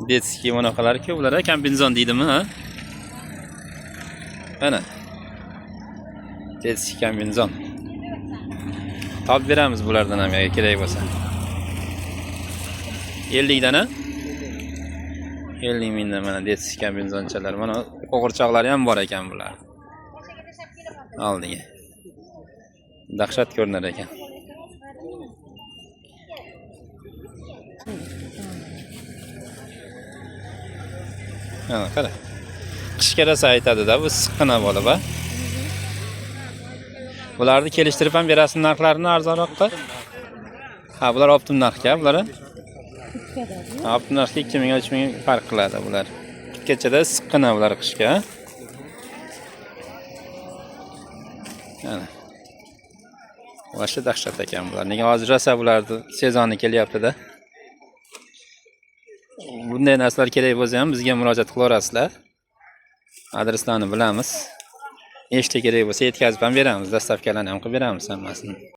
Detski bunaqalar-ku, bular kombinzon deydimi, ha? Mana. Detski kombinzon. Topib beramiz bulardan ham yoki kerak bo'lsa. 50 dana? 50 mingdan mana detski kombinzonchalar. Mana qo'g'irchoqlari ham bor ekan bular. Oldiga. Dahshat ko'rinar ekan. Mana qara. Qishga rosa aytadi-da, bu siqqina bo'lib, ha. Bularni kelishtirib ham berasiz narxlarini arzonroqqa? Ha, bular optim narxga, bular. Optim narxga 2000 3000 farq qiladi bular. Kechada siqqina bular qishga. Mana. Vashta dahshat ekan bular. Nega hozir rosa bularni sezoni kelyapti-da. Bunday narsalar kerak bo'lsa ham bizga murojaat qilaverasizlar. Adreslarni bilamiz. Nechta kerak bo'lsa yetkazib ham beramiz, dastavkalarni ham qilib beramiz hammasini.